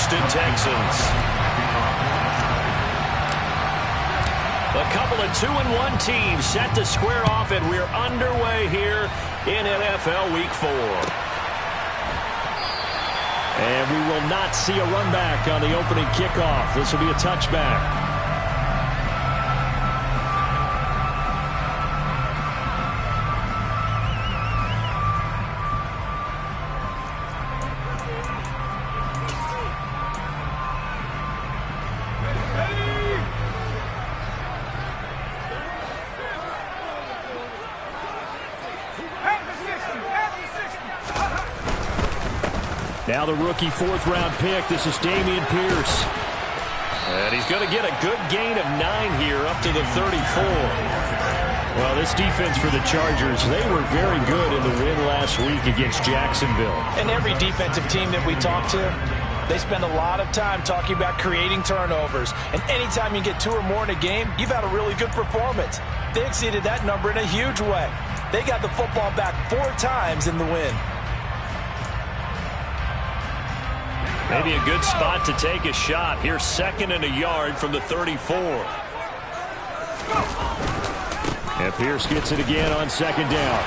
Houston Texans. A couple of 2-1 teams set to square off, and we're underway here in NFL Week 4. And we will not see a run back on the opening kickoff. This will be a touchback. Now the rookie fourth-round pick. This is Dameon Pierce. And he's going to get a good gain of 9 here up to the 34. Well, this defense for the Chargers, they were very good in the win last week against Jacksonville. And every defensive team that we talk to, they spend a lot of time talking about creating turnovers. And anytime you get 2 or more in a game, you've had a really good performance. They exceeded that number in a huge way. They got the football back 4 times in the win. Maybe a good spot to take a shot. Here's 2nd and a yard from the 34. And Pierce gets it again on 2nd down.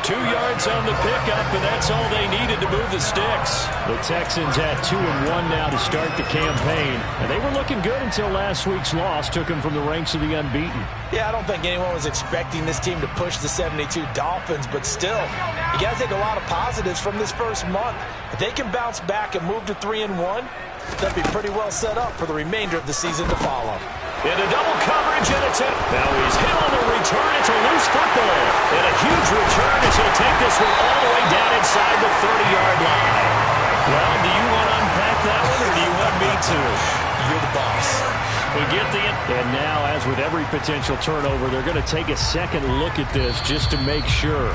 2 yards on the pickup, and that's all they needed to move the sticks. The Texans had 2-1 now to start the campaign, and they were looking good until last week's loss took them from the ranks of the unbeaten. Yeah, I don't think anyone was expecting this team to push the 72 Dolphins, but still, you got to take a lot of positives from this first month. If they can bounce back and move to 3-1, they'll be pretty well set up for the remainder of the season to follow. Into double coverage and attempt. Now he's hit on the return. It's a loose football. And a huge return as he'll take this one all the way down inside the 30-yard line. Well, do you want to unpack that one, or do you want me to? You're the boss. We get the... And now, as with every potential turnover, they're going to take a second look at this just to make sure.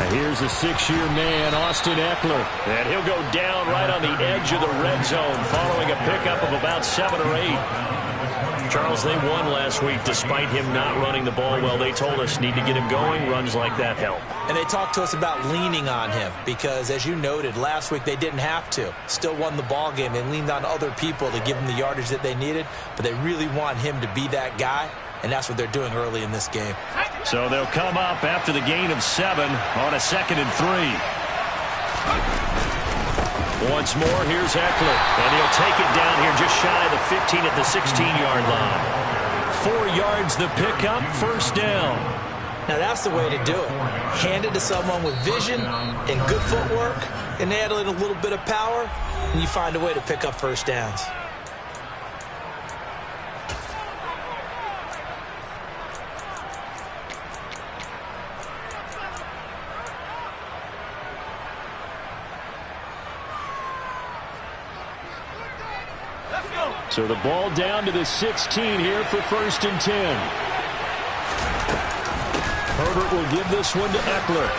Here's a 6-year man, Austin Eckler. And he'll go down right on the edge of the red zone following a pickup of about 7 or 8. Charles, they won last week despite him not running the ball well. They told us need to get him going. Runs like that help. And they talked to us about leaning on him because, as you noted, last week they didn't have to. Still won the ball game. They leaned on other people to give them the yardage that they needed, but they really want him to be that guy. And that's what they're doing early in this game. So they'll come up after the gain of 7 on a 2nd and 3. Once more, here's Eckler. And he'll take it down here just shy of the 15 at the 16-yard line. 4 yards the pickup, 1st down. Now that's the way to do it. Hand it to someone with vision and good footwork, and add in a little bit of power, and you find a way to pick up 1st downs. So the ball down to the 16 here for 1st and 10. Herbert will give this one to Eckler.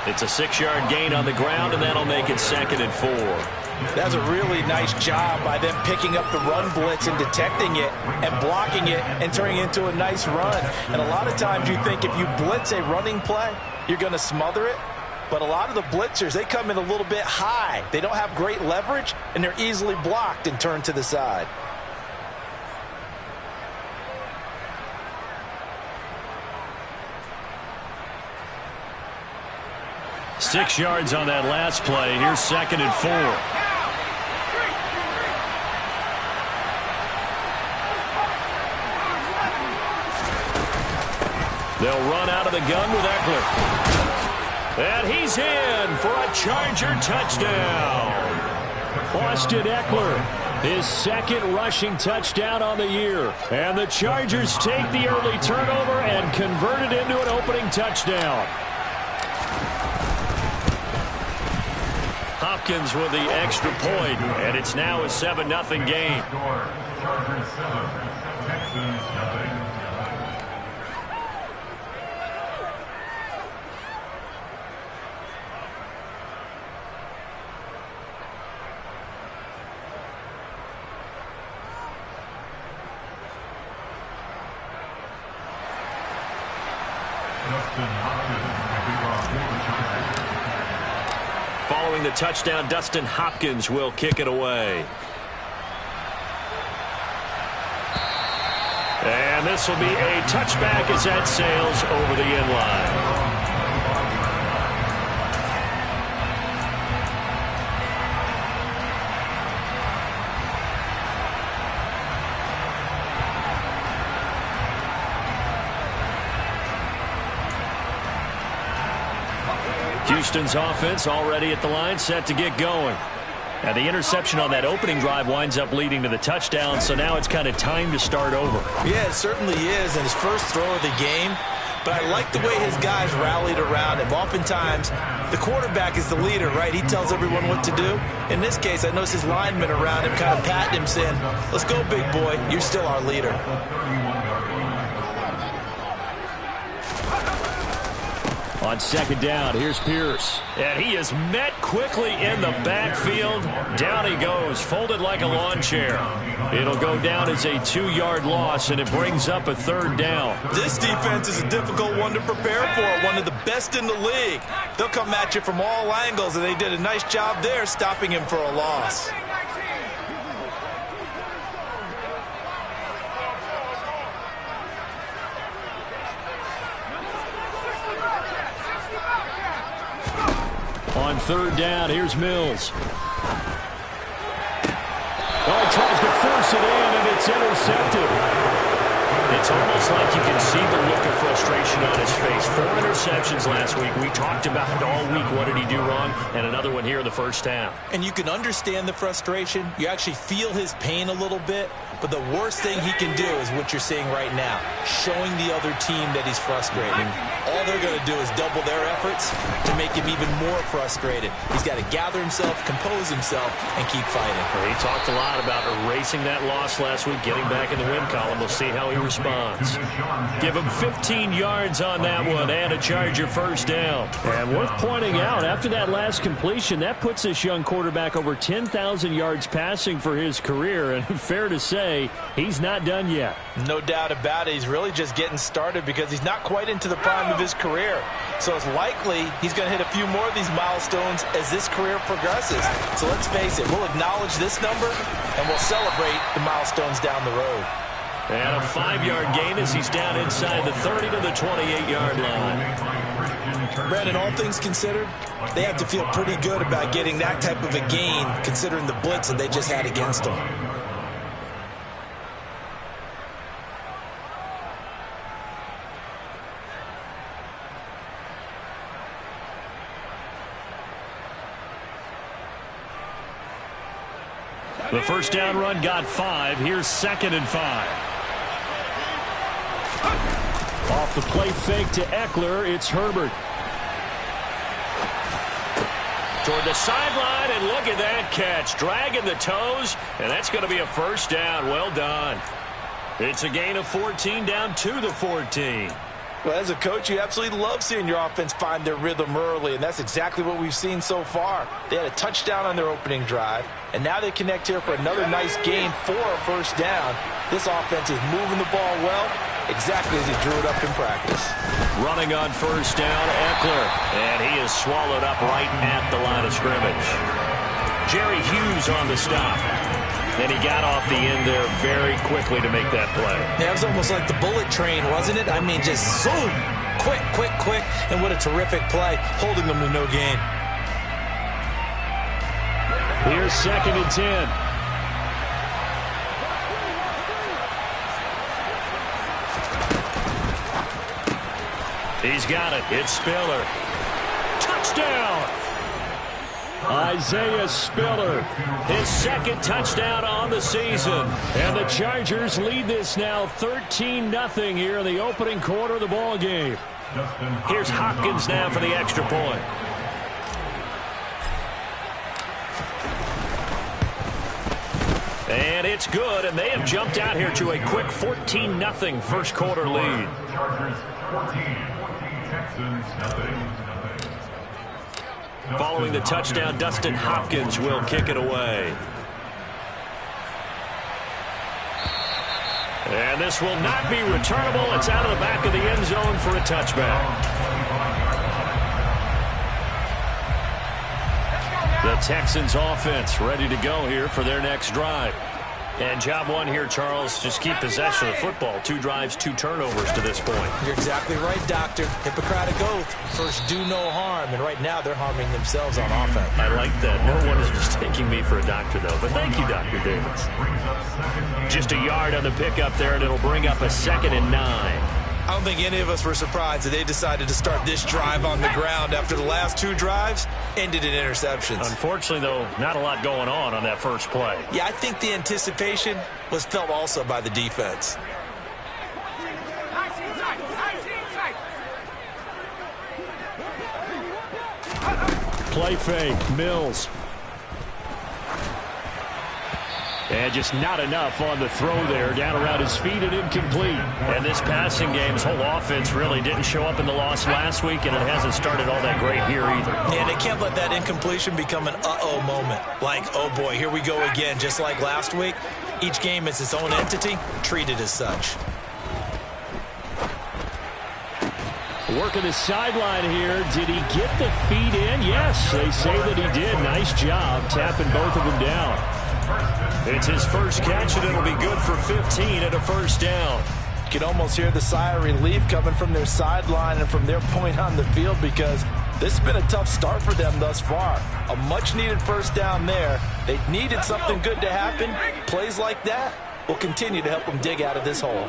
It's a 6-yard gain on the ground, and that'll make it 2nd and 4. That's a really nice job by them picking up the run blitz and detecting it and blocking it and turning it into a nice run. And a lot of times you think if you blitz a running play, you're going to smother it. But a lot of the blitzers, they come in a little bit high. They don't have great leverage, and they're easily blocked and turned to the side. Six yards on that last play. Here's 2nd and 4. They'll run out of the gun with Eckler. And he's in for a Charger touchdown. Austin Eckler, his 2nd rushing touchdown on the year. And the Chargers take the early turnover and convert it into an opening touchdown. Hopkins with the extra point, and it's now a 7-0 game. Chargers 7, Texans nothing. Following the touchdown, Dustin Hopkins will kick it away. And this will be a touchback as that sails over the end line. Houston's offense already at the line, set to get going. Now the interception on that opening drive winds up leading to the touchdown, so now it's kind of time to start over. Yeah, it certainly is, and his first throw of the game. But I like the way his guys rallied around him. Oftentimes, the quarterback is the leader, right? He tells everyone what to do. In this case, I notice his linemen around him kind of patting him, saying, "Let's go, big boy. You're still our leader." On second down, here's Pierce. And he is met quickly in the backfield. Down he goes, folded like a lawn chair. It'll go down as a 2-yard loss, and it brings up a third down. This defense is a difficult one to prepare for, one of the best in the league. They'll come at you from all angles, and they did a nice job there stopping him for a loss. On third down, here's Mills. Oh, he tries to force it in, and it's intercepted. It's almost like you can see the look of frustration on his face. 4 interceptions last week. We talked about it all week. What did he do wrong? And another one here in the first half. And you can understand the frustration. You actually feel his pain a little bit. But the worst thing he can do is what you're seeing right now, showing the other team that he's frustrated. All they're going to do is double their efforts to make him even more frustrated. He's got to gather himself, compose himself, and keep fighting. He talked a lot about erasing that loss last week, getting back in the win column. We'll see how he responds. Give him 15 yards on that one and a Charger first down. And worth pointing out, after that last completion, that puts this young quarterback over 10,000 yards passing for his career. And fair to say, he's not done yet. No doubt about it. He's really just getting started because he's not quite into the prime of his career. So it's likely he's going to hit a few more of these milestones as this career progresses. So let's face it, we'll acknowledge this number and we'll celebrate the milestones down the road. And a 5-yard gain as he's down inside the 30 to the 28-yard line. Brandon, all things considered, they have to feel pretty good about getting that type of a gain considering the blitz that they just had against them. The first down run got 5. Here's 2nd and 5. Off the play fake to Eckler, it's Herbert. Toward the sideline, and look at that catch. Dragging the toes, and that's going to be a first down. Well done. It's a gain of 14 down to the 14. Well, as a coach, you absolutely love seeing your offense find their rhythm early, and that's exactly what we've seen so far. They had a touchdown on their opening drive, and now they connect here for another nice gain for a first down. This offense is moving the ball well, exactly as he drew it up in practice. Running on first down, Eckler, and he is swallowed up right at the line of scrimmage. Jerry Hughes on the stop. And he got off the end there very quickly to make that play. Yeah, it was almost like the bullet train, wasn't it? I mean, just zoom, quick, quick, quick, and what a terrific play, holding them to no gain. Here's 2nd and 10. He's got it. It's Spiller. Touchdown! Isaiah Spiller, his 2nd touchdown on the season. And the Chargers lead this now 13-0 here in the opening quarter of the ball game. Here's Hopkins now for the extra point. And it's good, and they have jumped out here to a quick 14-0 first quarter lead. Chargers 14, Texans nothing. Following the touchdown, Dustin Hopkins will kick it away. And this will not be returnable. It's out of the back of the end zone for a touchback. The Texans offense ready to go here for their next drive. And job one here, Charles, just keep possession of the football. 2 drives, 2 turnovers to this point. You're exactly right, Doctor. Hippocratic oath. First, do no harm. And right now, they're harming themselves on offense. I like that. No one is mistaking me for a doctor, though. But thank you, Dr. Davis. Just a yard on the pickup there, and it'll bring up a 2nd and 9. I don't think any of us were surprised that they decided to start this drive on the ground after the last 2 drives ended in interceptions. Unfortunately, though, not a lot going on that first play. Yeah, I think the anticipation was felt also by the defense. Play fake, Mills. And just not enough on the throw there. Down around his feet and incomplete. And this passing game's whole offense really didn't show up in the loss last week, and it hasn't started all that great here either. Yeah, they can't let that incompletion become an uh-oh moment. Like, oh boy, here we go again. Just like last week, each game is its own entity, treated as such. Working the sideline here. Did he get the feet in? Yes, they say that he did. Nice job tapping both of them down. It's his first catch, and it'll be good for 15 and a first down. You can almost hear the sigh of relief coming from their sideline and from their point on the field, because this has been a tough start for them thus far. A much-needed first down there. They needed something good to happen. Plays like that will continue to help them dig out of this hole.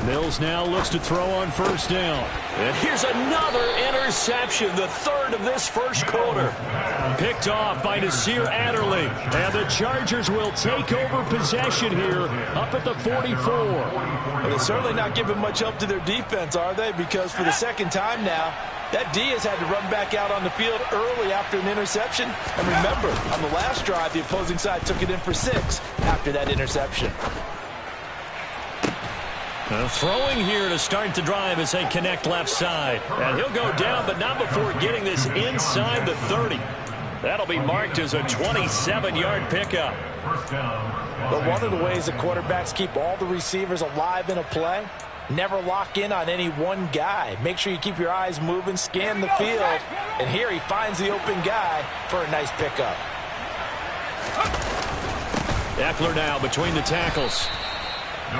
Mills now looks to throw on first down. And here's another interception, the 3rd of this first quarter. Picked off by Nasir Adderley. And the Chargers will take over possession here up at the 44. Well, they're certainly not giving much help to their defense, are they? Because for the second time now, that D has had to run back out on the field early after an interception. And remember, on the last drive, the opposing side took it in for 6 after that interception. Throwing here to start the drive as they connect left side. And he'll go down, but not before getting this inside the 30. That'll be marked as a 27-yard pickup. But one of the ways the quarterbacks keep all the receivers alive in a play, never lock in on any one guy. Make sure you keep your eyes moving, scan the field. And here he finds the open guy for a nice pickup. Eckler now between the tackles.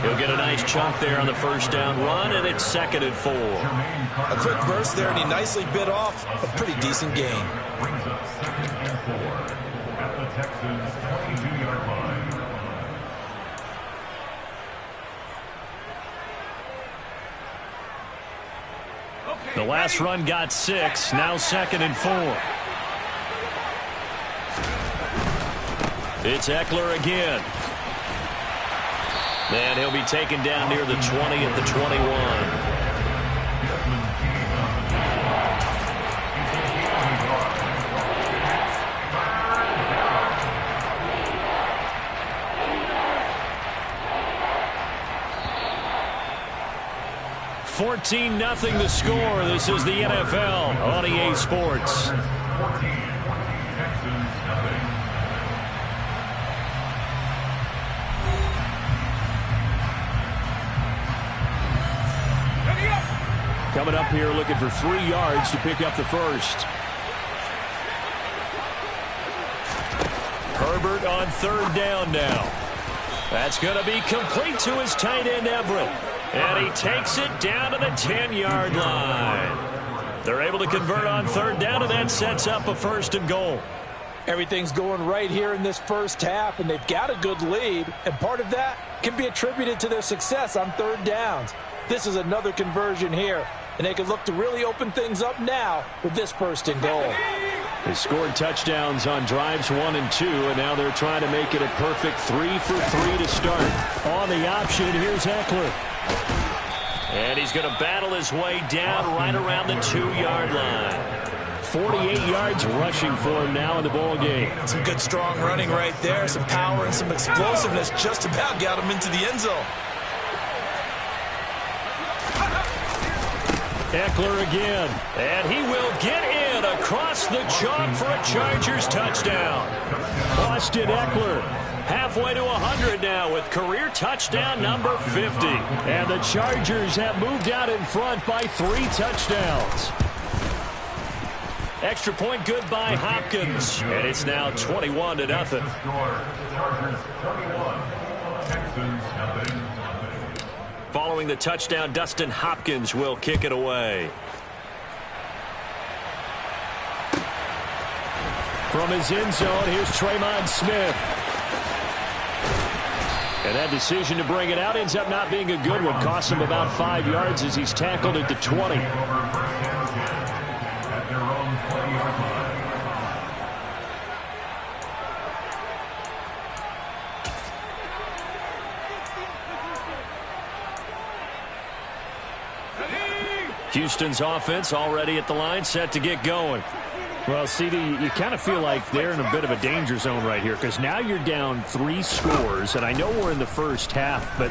He'll get a nice chunk there on the first down run, and it's 2nd and 4. A quick burst there, and he nicely bit off a pretty decent gain. Brings up 2nd and 4 at the Texans' 22-yard line. The last run got 6, now 2nd and 4. It's Eckler again. And he'll be taken down near the 20 at the 21. $14-0 the score. This is the NFL on EA Sports. 14, Texans nothing. Coming up here looking for 3 yards to pick up the first. Herbert on 3rd down now. That's going to be complete to his tight end Everett. And he takes it down to the 10-yard line. They're able to convert on 3rd down, and that sets up a 1st and goal. Everything's going right here in this first half, and they've got a good lead. And part of that can be attributed to their success on 3rd downs. This is another conversion here, and they can look to really open things up now with this 1st and goal. They scored touchdowns on drives 1 and 2, and now they're trying to make it a perfect 3 for 3 to start. On the option, here's Eckler. And he's going to battle his way down right around the 2-yard line. 48 yards rushing for him now in the ball game. Some good strong running right there. Some power and some explosiveness just about got him into the end zone. Eckler again. And he will get in across the chalk for a Chargers touchdown. Austin Eckler halfway to 100 now with career touchdown number 50. And the Chargers have moved out in front by 3 touchdowns. Extra point good by Hopkins. And it's now 21-0. Following the touchdown, Dustin Hopkins will kick it away. From his end zone, here's Traymon Smith. And that decision to bring it out ends up not being a good one. Costs him about 5 yards as he's tackled at the 20. Houston's offense already at the line, set to get going. Well, CD, you kind of feel like they're in a bit of a danger zone right here because now you're down 3 scores, and I know we're in the first half, but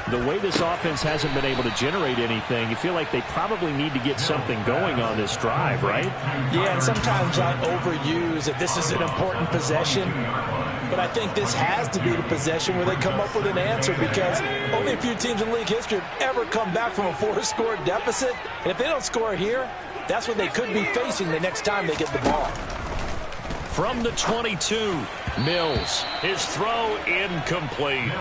the way this offense hasn't been able to generate anything, you feel like they probably need to get something going on this drive, right? Yeah, and sometimes I overuse that this is an important possession, but I think this has to be the possession where they come up with an answer because only a few teams in league history have ever come back from a 4-score deficit, and if they don't score here, that's what they could be facing the next time they get the ball. From the 22, Mills. His throw incomplete.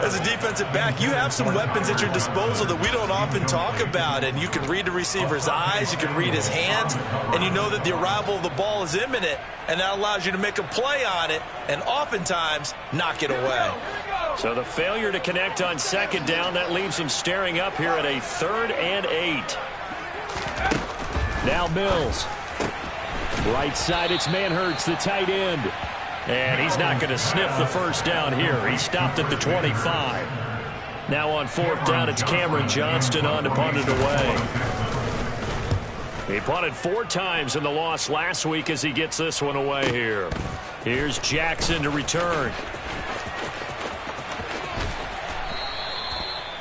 As a defensive back, you have some weapons at your disposal that we don't often talk about, and you can read the receiver's eyes, you can read his hands, and you know that the arrival of the ball is imminent, and that allows you to make a play on it and oftentimes knock it away. So the failure to connect on second down, that leaves him staring up here at a 3rd and 8. Now Mills. Right side, it's Manhertz, the tight end. And he's not going to sniff the first down here. He stopped at the 25. Now on 4th down, it's Cameron Johnston on to punt it away. He punted 4 times in the loss last week as he gets this one away here. Here's Jackson to return.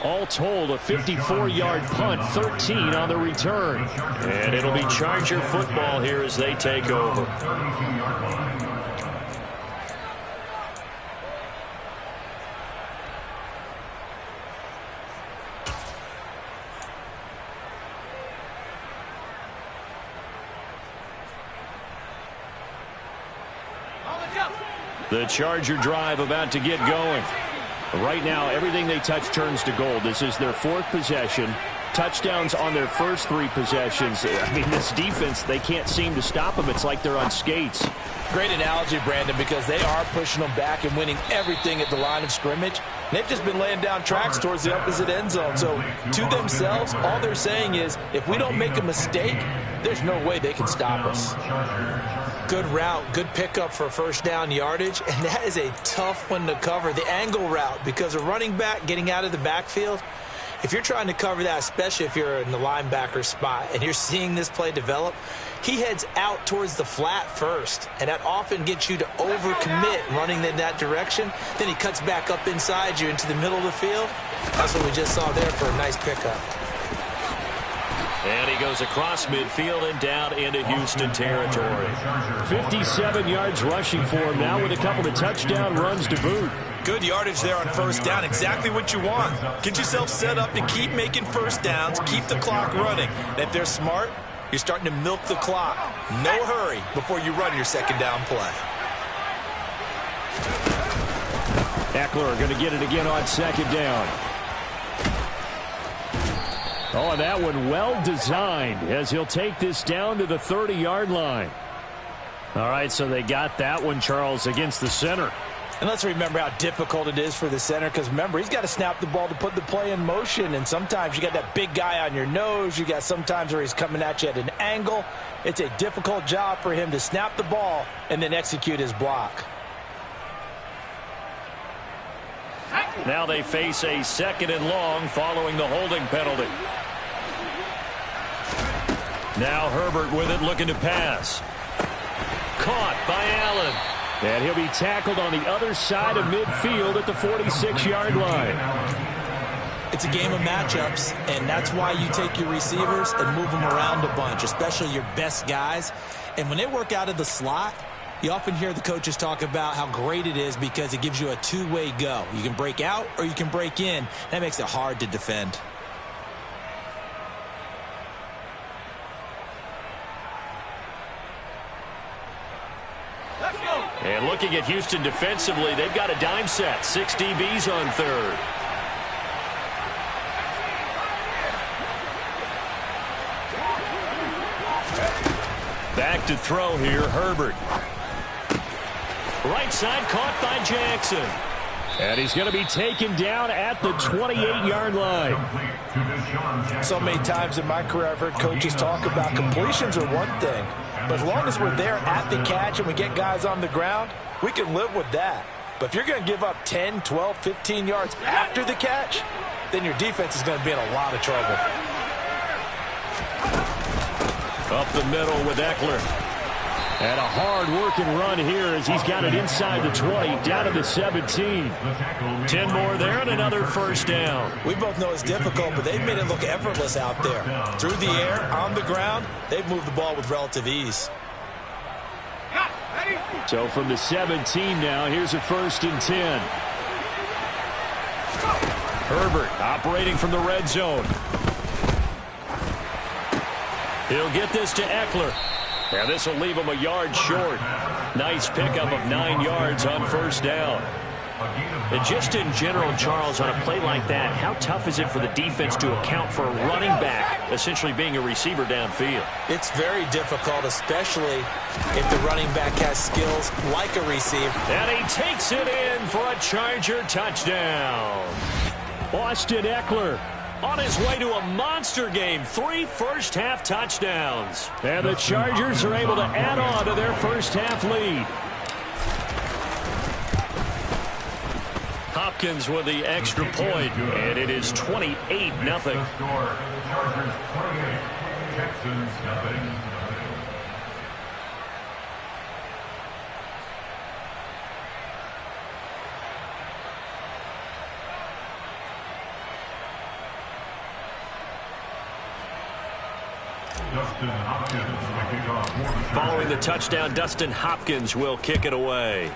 All told, a 54-yard punt, 13 on the return. And it'll be Charger football here as they take over. The Charger drive about to get going. Right now, everything they touch turns to gold. This is their 4th possession. Touchdowns on their first 3 possessions. I mean, this defense, they can't seem to stop them. It's like they're on skates. Great analogy, Brandon, because they are pushing them back and winning everything at the line of scrimmage. They've just been laying down tracks towards the opposite end zone. So, to themselves, all they're saying is, if we don't make a mistake, there's no way they can stop us. Good route, good pickup for first down yardage, and that is a tough one to cover, the angle route, because a running back getting out of the backfield, if you're trying to cover that, especially if you're in the linebacker spot and you're seeing this play develop, he heads out towards the flat first, and that often gets you to overcommit running in that direction. Then he cuts back up inside you into the middle of the field. That's what we just saw there for a nice pickup. And he goes across midfield and down into Houston territory. 57 yards rushing for him now with a couple of touchdown runs to boot. Good yardage there on first down. Exactly what you want. Get yourself set up to keep making first downs, keep the clock running. And if they're smart, you're starting to milk the clock. No hurry before you run your second down play. Eckler going to get it again on second down. Oh, and that one well designed as he'll take this down to the 30-yard line. All right, so they got that one, Charles, against the center. And let's remember how difficult it is for the center, because remember, he's got to snap the ball to put the play in motion, and sometimes you got that big guy on your nose. You got sometimes where he's coming at you at an angle. It's a difficult job for him to snap the ball and then execute his block. Now they face a 2nd and long following the holding penalty. Now Herbert with it, looking to pass. Caught by Allen. And he'll be tackled on the other side of midfield at the 46-yard line. It's a game of matchups, and that's why you take your receivers and move them around a bunch, especially your best guys. And when they work out of the slot, you often hear the coaches talk about how great it is because it gives you a two-way go. You can break out or you can break in. That makes it hard to defend. And looking at Houston defensively, they've got a dime set. 6 DBs on third. Back to throw here, Herbert. Right side caught by Jackson. And he's going to be taken down at the 28-yard line. So many times in my career I've heard coaches talk about completions are one thing. But as long as we're there at the catch and we get guys on the ground, we can live with that. But if you're going to give up 10, 12, 15 yards after the catch, then your defense is going to be in a lot of trouble. Up the middle with Eckler. And a hard-working run here as he's got it inside the 20, down to the 17. 10 more there and another first down. We both know it's difficult, but they've made it look effortless out there. Through the air, on the ground, they've moved the ball with relative ease. So from the 17 now, here's a 1st and 10. Herbert operating from the red zone. He'll get this to Eckler. And this will leave him a yard short. Nice pickup of 9 yards on first down. And just in general, Charles, on a play like that, how tough is it for the defense to account for a running back essentially being a receiver downfield? It's very difficult, especially if the running back has skills like a receiver. And he takes it in for a Charger touchdown. Austin Eckler on his way to a monster game. 3 first-half touchdowns. And the Chargers are able to add on to their first-half lead. Hopkins with the extra point, and it is 28-0. Chargers 28, Texans nothing. Following the touchdown, Dustin Hopkins will kick it away.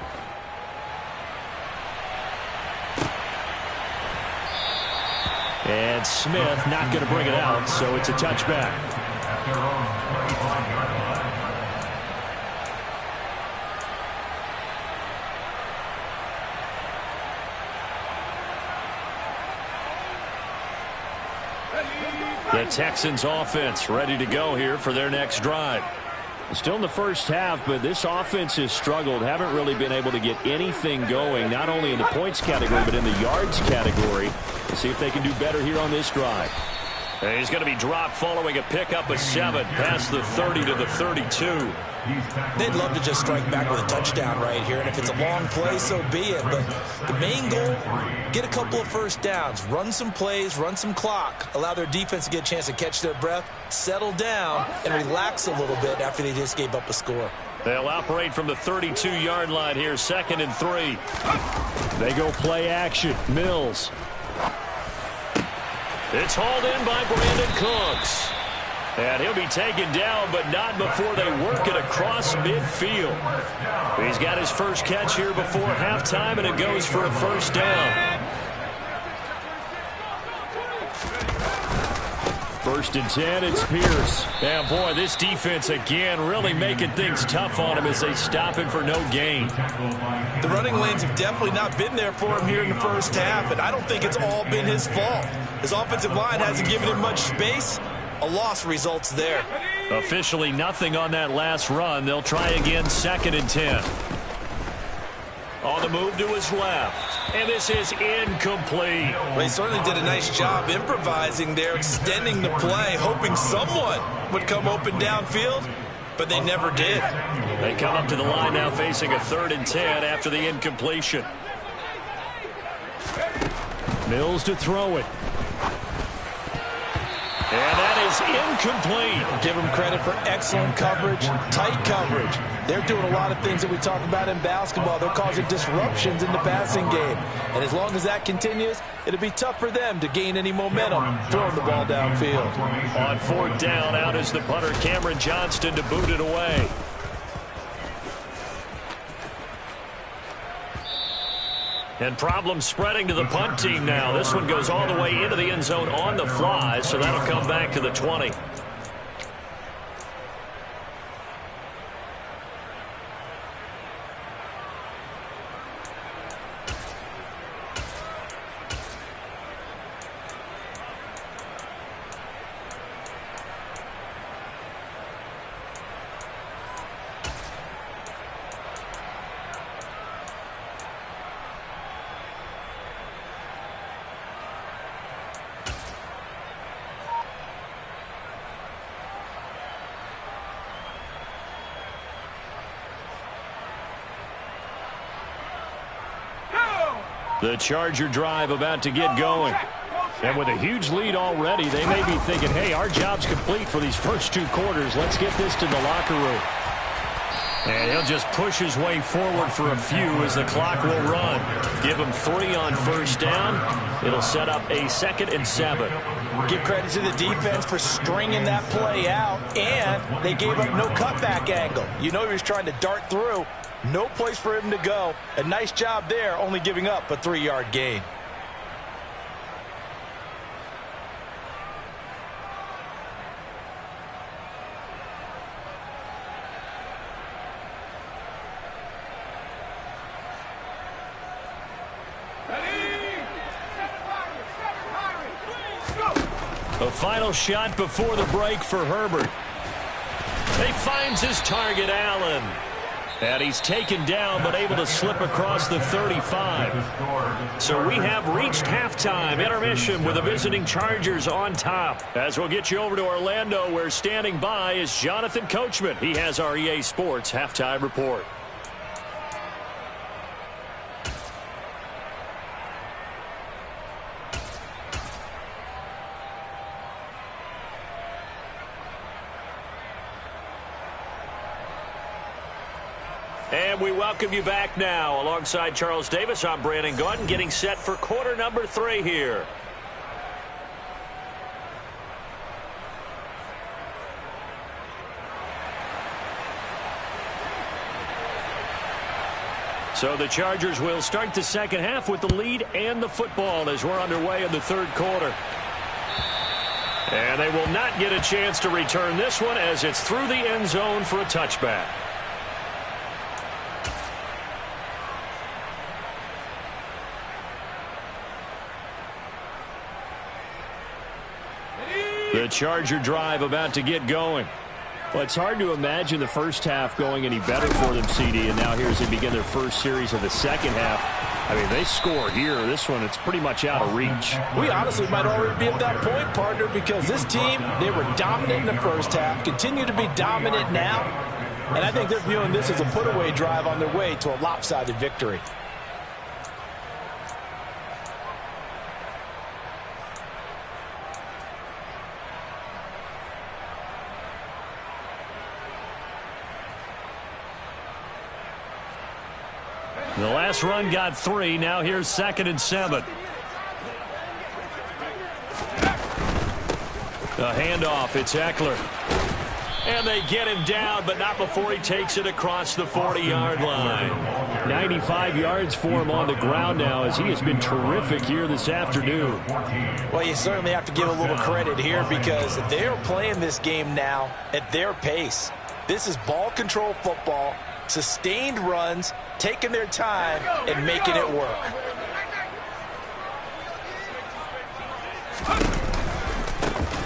And Smith not going to bring it out, so it's a touchback. The Texans offense ready to go here for their next drive. Still in the first half, but this offense has struggled. Haven't really been able to get anything going, not only in the points category, but in the yards category. We'll see if they can do better here on this drive. And he's going to be dropped following a pickup of 7 past the 30 to the 32. They'd love to just strike back with a touchdown right here, and if it's a long play, so be it. But the main goal, get a couple of first downs, run some plays, run some clock, allow their defense to get a chance to catch their breath, settle down, and relax a little bit after they just gave up a score. They'll operate from the 32-yard line here, 2nd and 3. They go play action. Mills. It's hauled in by Brandon Cooks. And he'll be taken down, but not before they work it across midfield. He's got his first catch here before halftime, and it goes for a first down. 1st and 10, it's Pierce. And boy, this defense again really making things tough on him as they stop him for no gain. The running lanes have definitely not been there for him here in the first half, and I don't think it's all been his fault. His offensive line hasn't given him much space. A loss results there. Officially nothing on that last run. They'll try again, 2nd and 10. On the move to his left. And this is incomplete. Well, he certainly did a nice job improvising there, extending the play, hoping someone would come open downfield, but they never did. They come up to the line now facing a 3rd and 10 after the incompletion. Mills to throw it. And that is incomplete. Give them credit for excellent coverage, tight coverage. They're doing a lot of things that we talk about in basketball. They're causing disruptions in the passing game. And as long as that continues, it'll be tough for them to gain any momentum throwing the ball downfield. On fourth down, out is the punter, Cameron Johnston, to boot it away. And problems spreading to the punt team now. This one goes all the way into the end zone on the fly, so that'll come back to the 20. The Charger drive about to get going. And with a huge lead already, they may be thinking, hey, our job's complete for these first 2 quarters. Let's get this to the locker room. And he'll just push his way forward for a few as the clock will run. Give him 3 on first down. It'll set up a 2nd and 7. Give credit to the defense for stringing that play out, and they gave up no cutback angle. You know he was trying to dart through. No place for him to go. A nice job there, only giving up a 3-yard gain. A final shot before the break for Herbert. He finds his target, Allen. And he's taken down, but able to slip across the 35. So we have reached halftime intermission with the visiting Chargers on top. As we'll get you over to Orlando, where standing by is Jonathan Coachman. He has our EA Sports halftime report. And we welcome you back now. Alongside Charles Davis, I'm Brandon Gaudin, getting set for quarter number 3 here. So the Chargers will start the second half with the lead and the football as we're underway in the 3rd quarter. And they will not get a chance to return this one as it's through the end zone for a touchback. The Charger drive about to get going. Well, it's hard to imagine the first half going any better for them, CD, and now here as they begin their first series of the second half. I mean, they score here. This one, it's pretty much out of reach. We honestly might already be at that point, partner, because this team, they were dominant in the first half, continue to be dominant now, and I think they're viewing this as a put-away drive on their way to a lopsided victory. The last run got 3. Now here's 2nd and 7. The handoff. It's Eckler. And they get him down, but not before he takes it across the 40-yard line. 95 yards for him on the ground now as he has been terrific here this afternoon. Well, you certainly have to give a little credit here because they're playing this game now at their pace. This is ball control football. Sustained runs, taking their time, and making it work.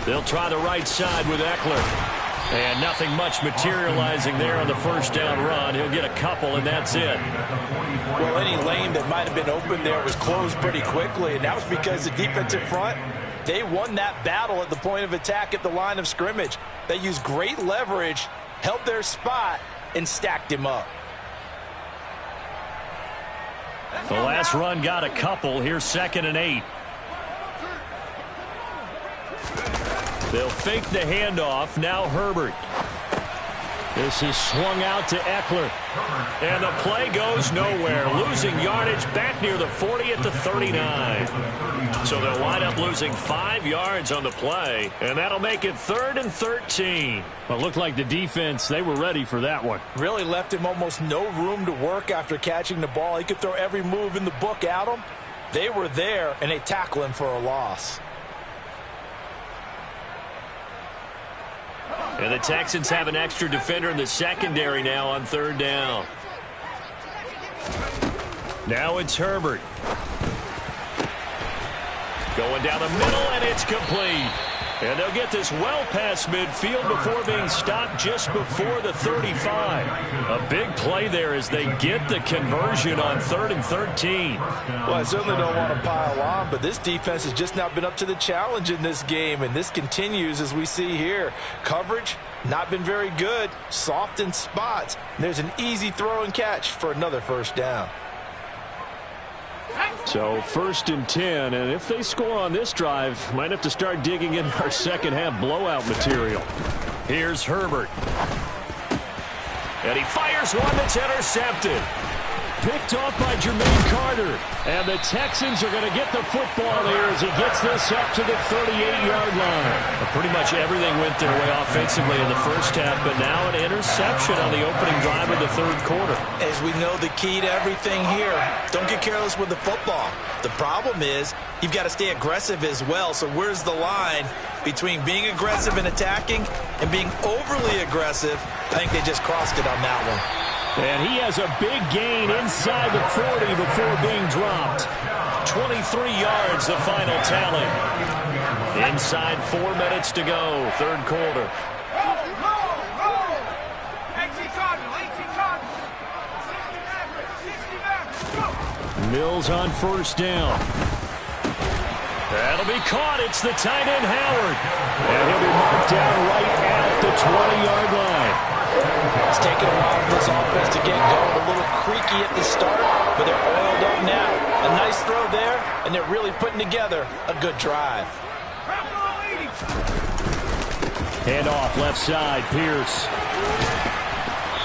They'll try the right side with Eckler. And nothing much materializing there on the first down run. He'll get a couple, and that's it. Well, any lane that might have been open there was closed pretty quickly, and that was because the defensive front, they won that battle at the point of attack at the line of scrimmage. They used great leverage, held their spot, and stacked him up. The last run got a couple. Here's 2nd and 8. They'll fake the handoff. Now Herbert. This is swung out to Eckler. And the play goes nowhere. Losing yardage back near the 40 at the 39. So they'll wind up losing 5 yards on the play. And that'll make it 3rd and 13. Well, it looked like the defense, they were ready for that one. Really left him almost no room to work after catching the ball. He could throw every move in the book at him. They were there, and they tackle him for a loss. And the Texans have an extra defender in the secondary now on 3rd down. Now it's Herbert. Going down the middle, and it's complete. And they'll get this well past midfield before being stopped just before the 35. A big play there as they get the conversion on 3rd and 13. Well, I certainly don't want to pile on, but this defense has just not been up to the challenge in this game, and this continues as we see here. Coverage, not been very good, soft in spots. There's an easy throw and catch for another 1st down. So 1st and 10, and if they score on this drive, might have to start digging in our second half blowout material. Here's Herbert. And he fires one that's intercepted. Picked off by Jermaine Carter. And the Texans are going to get the football here as he gets this up to the 38-yard line. Well, pretty much everything went their way offensively in the first half, but now an interception on the opening drive of the 3rd quarter. As we know, the key to everything here, don't get careless with the football. The problem is you've got to stay aggressive as well. So where's the line between being aggressive and attacking and being overly aggressive? I think they just crossed it on that one. And he has a big gain inside the 40 before being dropped. 23 yards, the final tally. Inside 4 minutes to go, 3rd quarter. Mills on 1st down. That'll be caught. It's the tight end, Howard. And he'll be marked down right at the 20-yard line. It's taken a while for this offense to get going. A little creaky at the start, but they're oiled up now. A nice throw there, and they're really putting together a good drive. Hand off left side, Pierce.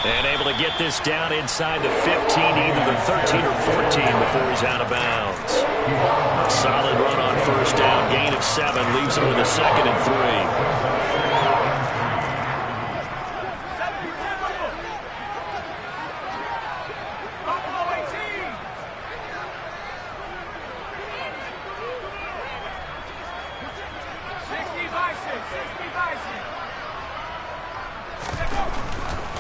And able to get this down inside the 15, either the 13 or 14 before he's out of bounds. Solid run on 1st down, gain of 7, leaves him with a 2nd and 3.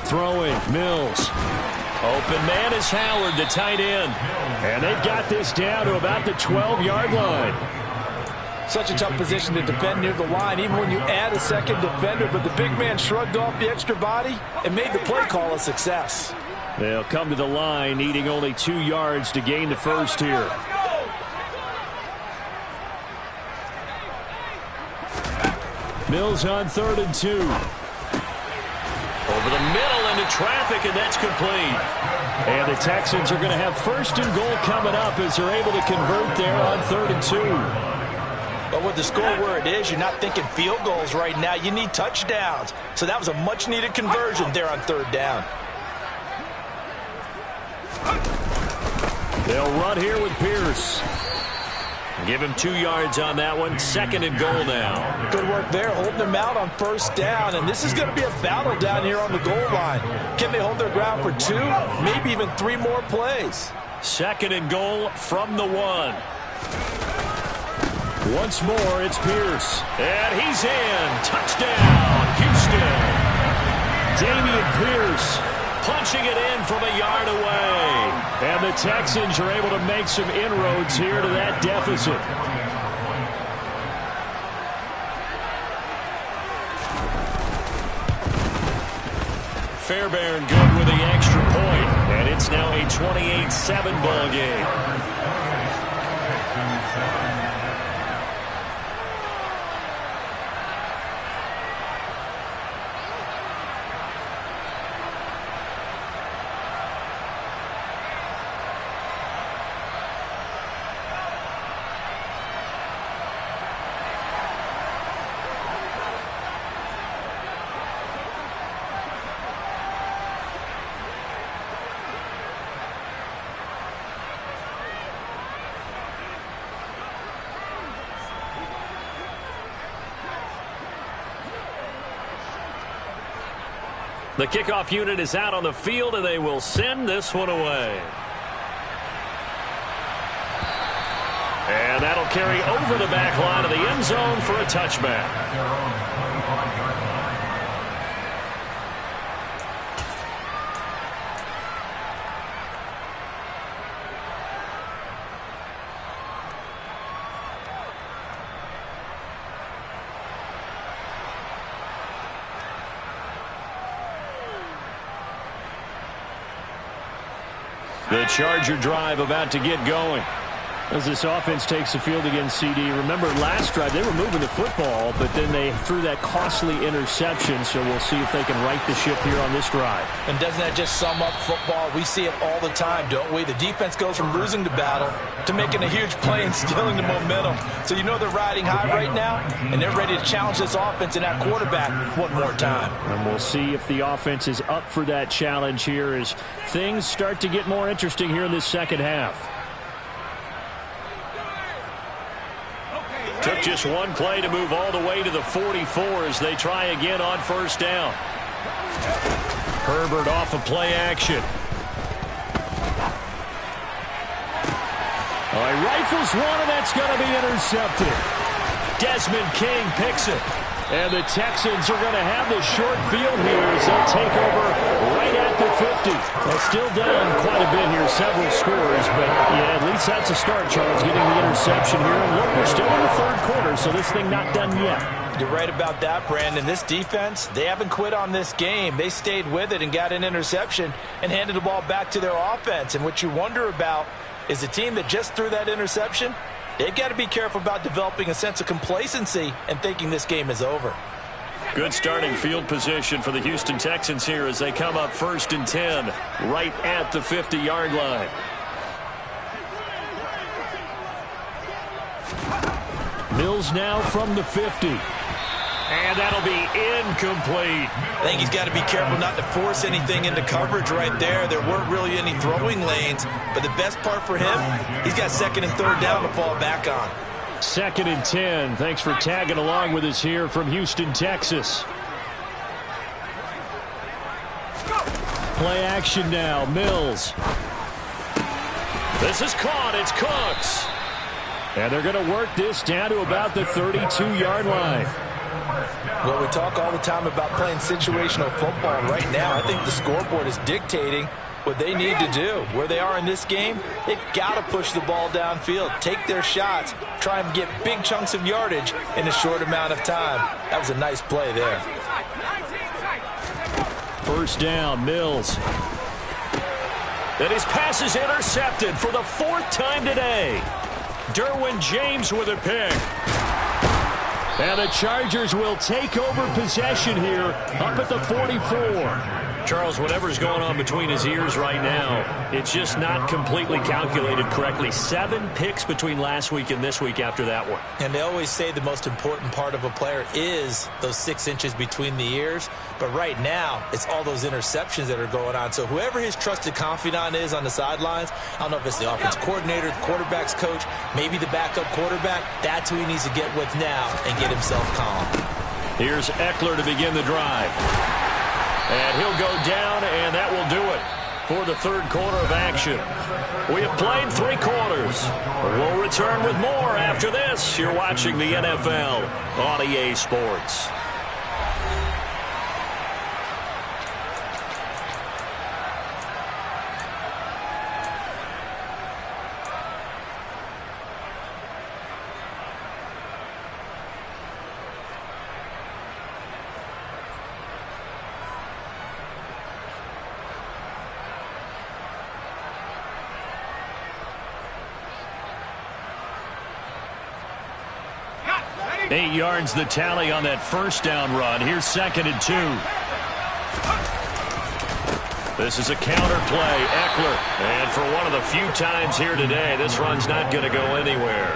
Throwing, Mills. Open man is Howard, the tight end. And they've got this down to about the 12-yard line. Such a tough position to defend near the line, even when you add a 2nd defender. But the big man shrugged off the extra body and made the play call a success. They'll come to the line, needing only 2 yards to gain the 1st here. Mills on 3rd and 2. Over the middle into traffic, and that's complete. And the Texans are going to have 1st and goal coming up as they're able to convert there on 3rd and 2. But with the score where it is, you're not thinking field goals right now. You need touchdowns. So that was a much-needed conversion there on 3rd down. They'll run here with Pierce. Give him 2 yards on that one. 2nd and goal now. Good work there, holding them out on 1st down. And this is going to be a battle down here on the goal line. Can they hold their ground for 2, maybe even 3 more plays? 2nd and goal from the 1. Once more, it's Pierce. And he's in. Touchdown, Houston. Dameon Pierce. Punching it in from a yard away. And the Texans are able to make some inroads here to that deficit. Fairbairn good with the extra point. And it's now a 28-7 ball game. The kickoff unit is out on the field, and they will send this one away. And that'll carry over the back line of the end zone for a touchback. The Charger drive about to get going. As this offense takes the field against CD, remember last drive they were moving the football, but then they threw that costly interception, so we'll see if they can right the ship here on this drive. And doesn't that just sum up football? We see it all the time, don't we? The defense goes from losing the battle to making a huge play and stealing the momentum. So you know they're riding high right now, and they're ready to challenge this offense and that quarterback one more time. And we'll see if the offense is up for that challenge here as things start to get more interesting here in this second half. Took just one play to move all the way to the 44 as they try again on first down. Herbert off of play action. He rifles one, and that's going to be intercepted. Desmond King picks it. And the Texans are going to have the short field here as they'll take over right at the 50. Well, still down quite a bit here, several scores, but yeah, at least that's a start, Charles, getting the interception here. And look, we're still in the third quarter, so this thing not done yet. You're right about that, Brandon. This defense, they haven't quit on this game. They stayed with it and got an interception and handed the ball back to their offense. And what you wonder about is the team that just threw that interception, they've got to be careful about developing a sense of complacency and thinking this game is over. Good starting field position for the Houston Texans here as they come up 1st and 10 right at the 50-yard line. Mills now from the 50. And that'll be incomplete. I think he's got to be careful not to force anything into coverage right there. There weren't really any throwing lanes, but the best part for him, he's got 2nd and 3rd down to fall back on. 2nd and 10. Thanks for tagging along with us here from Houston, Texas. Play action now. Mills. This is caught. It's Cooks. And they're going to work this down to about the 32-yard line. Well, we talk all the time about playing situational football. Right now, I think the scoreboard is dictating what they need to do. Where they are in this game, they've got to push the ball downfield, take their shots, try and get big chunks of yardage in a short amount of time. That was a nice play there. First down, Mills. And his pass is intercepted for the 4th time today. Derwin James with a pick. And the Chargers will take over possession here up at the 44. Charles, whatever's going on between his ears right now, it's just not completely calculated correctly. 7 picks between last week and this week after that one. And they always say the most important part of a player is those 6 inches between the ears. But right now, it's all those interceptions that are going on. So whoever his trusted confidant is on the sidelines, I don't know if it's the offense coordinator, the quarterback's coach, maybe the backup quarterback, that's who he needs to get with now and get himself calm. Here's Eckler to begin the drive. And he'll go down, and that will do it for the 3rd quarter of action. We have played 3 quarters. We'll return with more after this. You're watching the NFL on EA Sports. Eight yards the tally on that first down run. Here's 2nd and 2. This is a counter play. Eckler. And for one of the few times here today, this run's not going to go anywhere.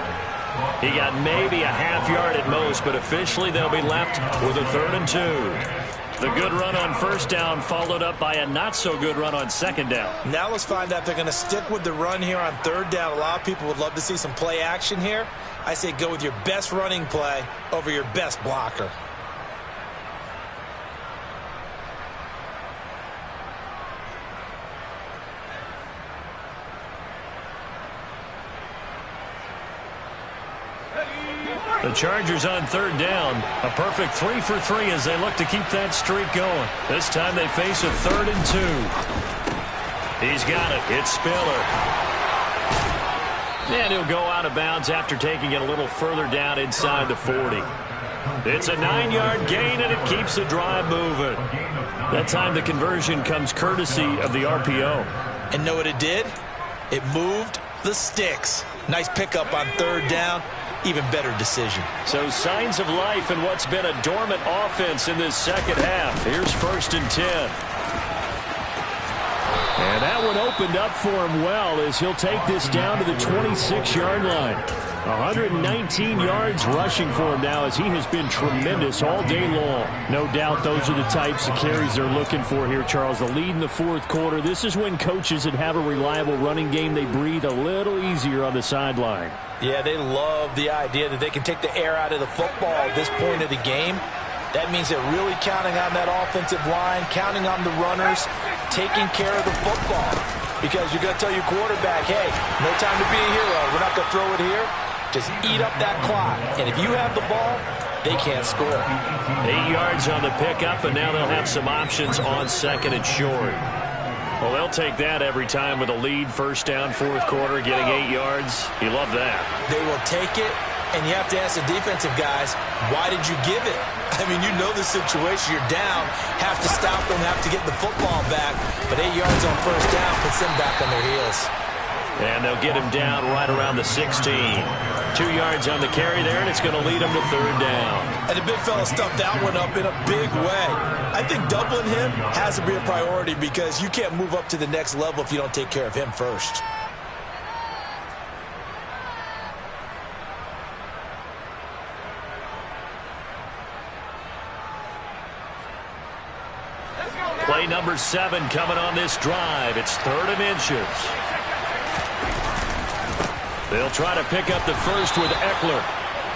He got maybe a half yard at most, but officially they'll be left with a 3rd and 2. The good run on first down followed up by a not-so-good run on 2nd down. Now let's find out if they're going to stick with the run here on 3rd down. A lot of people would love to see some play action here. I say go with your best running play over your best blocker. The Chargers on third down. A perfect 3 for 3 as they look to keep that streak going. This time they face a 3rd and 2. He's got it. It's Spiller. And he'll go out of bounds after taking it a little further down inside the 40. It's a 9-yard gain, and it keeps the drive moving. That time the conversion comes courtesy of the RPO. And know what it did? It moved the sticks. Nice pickup on third down. Even better decision. So signs of life in what's been a dormant offense in this second half. Here's 1st and 10. And that one opened up for him well as he'll take this down to the 26-yard line. 119 yards rushing for him now as he has been tremendous all day long. No doubt those are the types of carries they're looking for here, Charles. The lead in the 4th quarter. This is when coaches that have a reliable running game, they breathe a little easier on the sideline. Yeah, they love the idea that they can take the air out of the football at this point of the game. That means they're really counting on that offensive line, counting on the runners, taking care of the football. Because you're going to tell your quarterback, hey, no time to be a hero. We're not going to throw it here. Just eat up that clock. And if you have the ball, they can't score. 8 yards on the pickup, and now they'll have some options on 2nd and short. Well, they'll take that every time with a lead, 1st down, 4th quarter, getting 8 yards. You love that. They will take it, and you have to ask the defensive guys, why did you give it? I mean, you know the situation. You're down, have to stop them, have to get the football back. But 8 yards on 1st down puts them back on their heels. And they'll get him down right around the 16. 2 yards on the carry there, and it's going to lead him to 3rd down. And the big fella stuffed that one up in a big way. I think doubling him has to be a priority because you can't move up to the next level if you don't take care of him first. Play number 7 coming on this drive. It's 3rd and inches. They'll try to pick up the first with Eckler.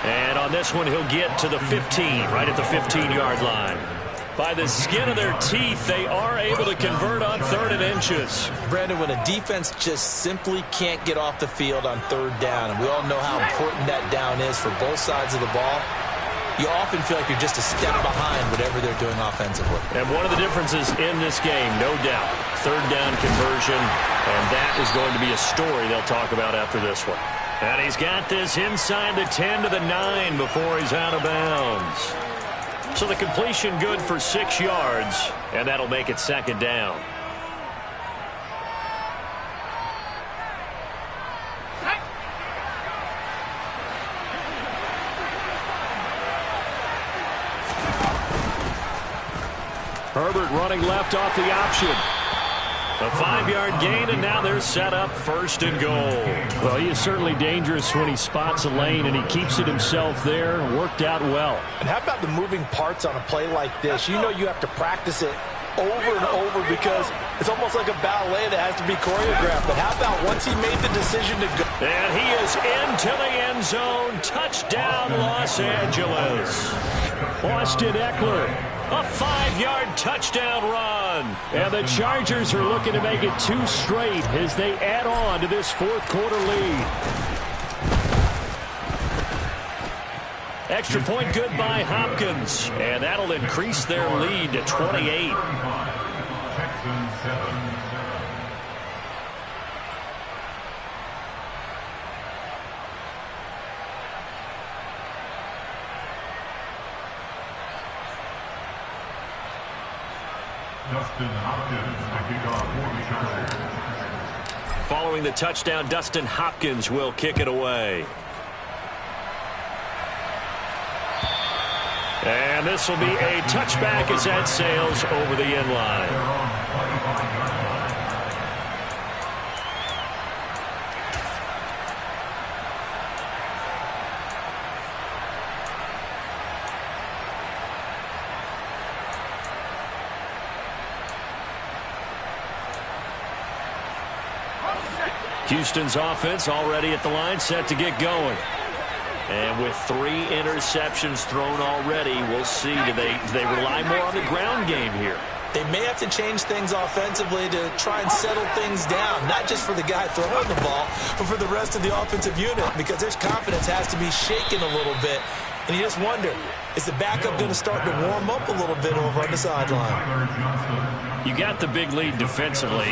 And on this one, he'll get to the 15, right at the 15-yard line. By the skin of their teeth, they are able to convert on 3rd and inches. Brandon, when a defense just simply can't get off the field on 3rd down, and we all know how important that down is for both sides of the ball, you often feel like you're just a step behind whatever they're doing offensively. And one of the differences in this game, no doubt, 3rd down conversion, and that is going to be a story they'll talk about after this one. And he's got this inside the 10 to the 9 before he's out of bounds. So the completion good for 6 yards, and that'll make it 2nd down. Herbert running left off the option. A 5-yard gain, and now they're set up 1st and goal. Well, he is certainly dangerous when he spots a lane, and he keeps it himself there. Worked out well. And how about the moving parts on a play like this? You know you have to practice it over and over because it's almost like a ballet that has to be choreographed. But how about once he made the decision to go? And he is into the end zone. Touchdown, Los Angeles. Austin Eckler. A 5-yard touchdown run. And the Chargers are looking to make it 2 straight as they add on to this 4th quarter lead. Extra point good by Hopkins. And that'll increase their lead to 28. Following the touchdown, Dustin Hopkins will kick it away. And this will be a touchback as that sails over the end line. Houston's offense already at the line, set to get going. And with 3 interceptions thrown already, we'll see. Do they rely more on the ground game here? They may have to change things offensively to try and settle things down, not just for the guy throwing the ball, but for the rest of the offensive unit, because their confidence has to be shaken a little bit. And you just wonder, is the backup going to start to warm up a little bit over on the sideline? You got the big lead defensively,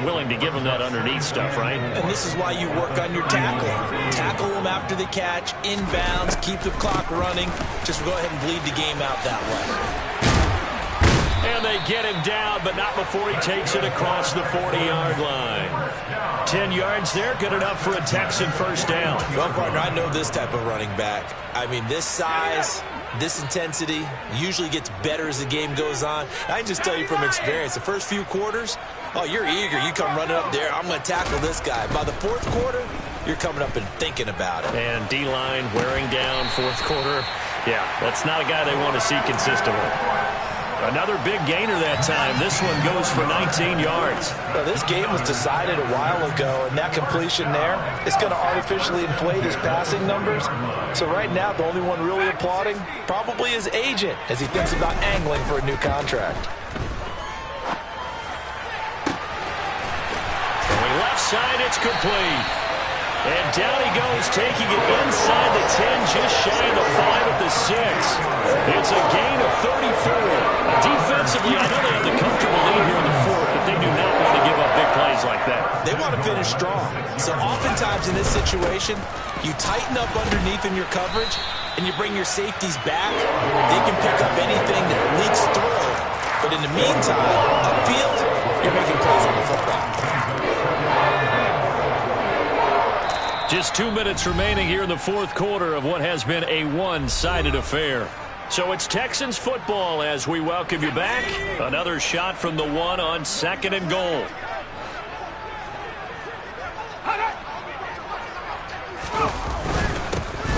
willing to give them that underneath stuff, right? And this is why you work on your tackling. Tackle them after the catch, inbounds, keep the clock running. Just go ahead and bleed the game out that way. And they get him down, but not before he takes it across the 40-yard line. 10 yards there, good enough for a Texan first down. Well, partner, I know this type of running back. I mean, this size, this intensity usually gets better as the game goes on. I can just tell you from experience, the first few quarters, oh, you're eager. You come running up there, I'm going to tackle this guy. By the fourth quarter, you're coming up and thinking about it. And D-line wearing down fourth quarter. Yeah, that's not a guy they want to see consistently. Another big gainer that time. This one goes for 19 yards. Well, this game was decided a while ago, and that completion there is going to artificially inflate his passing numbers. So right now, the only one really applauding probably his agent as he thinks about angling for a new contract. Going left side, it's complete. And down he goes, taking it inside the 10, just shy of the 5 at the 6. It's a gain of 34. Defensively, I know they have the comfortable lead here in the fourth, but they do not want to give up big plays like that. They want to finish strong. So oftentimes in this situation, you tighten up underneath in your coverage, and you bring your safeties back. They can pick up anything that leaks through. But in the meantime, upfield, you're making plays on the football. Just 2 minutes remaining here in the fourth quarter of what has been a one-sided affair. So it's Texans football as we welcome you back. Another shot from the one on 2nd and goal.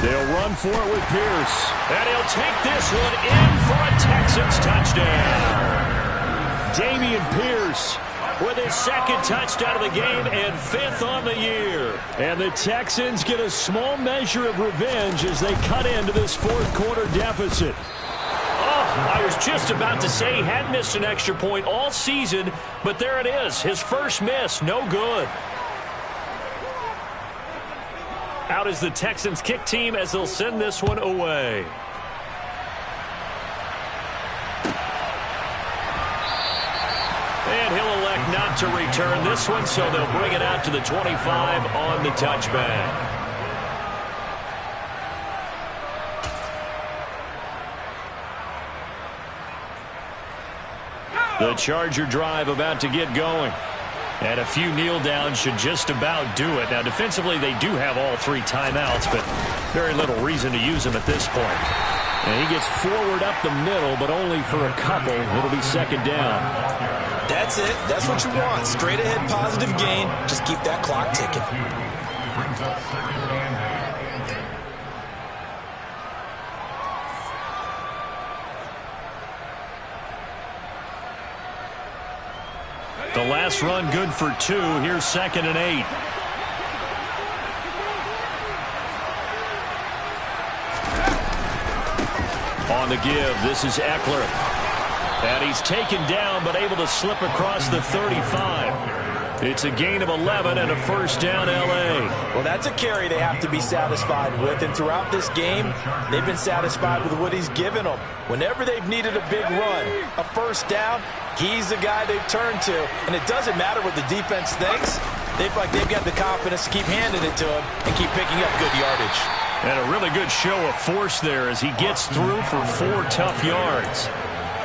They'll run for it with Pierce. And he'll take this one in for a Texans touchdown. Dameon Pierce with his 2nd touchdown of the game and 5th on the year. And the Texans get a small measure of revenge as they cut into this fourth quarter deficit. Oh, I was just about to say he hadn't missed an extra point all season, but there it is. His first miss, no good. Out is the Texans kick team as they'll send this one away. And he'll elect not to return this one, so they'll bring it out to the 25 on the touchback. The Charger drive about to get going. And a few kneel downs should just about do it. Now, defensively, they do have all 3 timeouts, but very little reason to use them at this point. And he gets forward up the middle, but only for a couple. It'll be 2nd down. That's it. That's what you want. Straight ahead positive gain. Just keep that clock ticking. The last run good for 2. Here's 2nd and 8. On the give, this is Eckler. And he's taken down, but able to slip across the 35. It's a gain of 11 and a first down, L.A. Well, that's a carry they have to be satisfied with. And throughout this game, they've been satisfied with what he's given them. Whenever they've needed a big run, a first down, he's the guy they've turned to. And it doesn't matter what the defense thinks. They've got the confidence to keep handing it to him and keep picking up good yardage. And a really good show of force there as he gets through for 4 tough yards.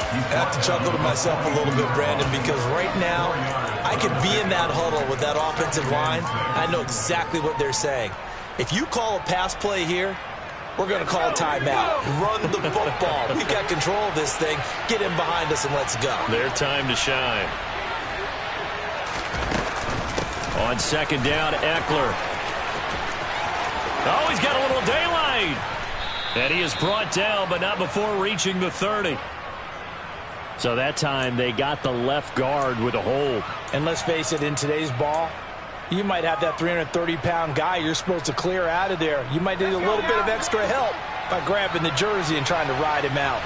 I have to chuckle to myself a little bit, Brandon, because right now I could be in that huddle with that offensive line. I know exactly what they're saying. If you call a pass play here, we're going to call a timeout. Run the football. We've got control of this thing. Get in behind us and let's go. Their time to shine. On 2nd down, Eckler. Oh, he's got a little daylight. And he is brought down, but not before reaching the 30. So that time they got the left guard with a hold. And let's face it, in today's ball, you might have that 330-pound guy you're supposed to clear out of there. You might need a little bit of extra help by grabbing the jersey and trying to ride him out.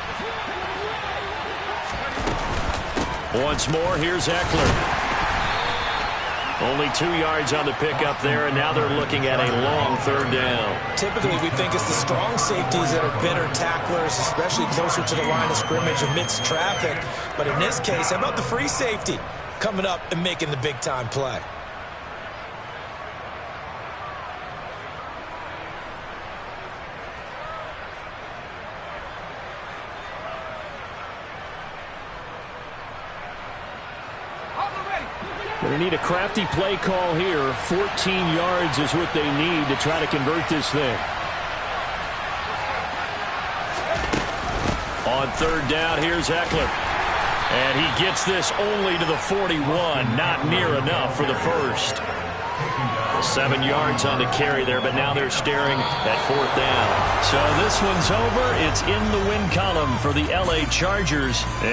Once more, here's Eckler. Only 2 yards on the pickup there, and now they're looking at a long third down. Typically, we think it's the strong safeties that are better tacklers, especially closer to the line of scrimmage amidst traffic. But in this case, how about the free safety coming up and making the big-time play? Going to need a crafty play call here. 14 yards is what they need to try to convert this thing. On third down, here's Eckler. And he gets this only to the 41. Not near enough for the first. 7 yards on the carry there, but now they're staring at fourth down. So this one's over. It's in the win column for the LA Chargers. And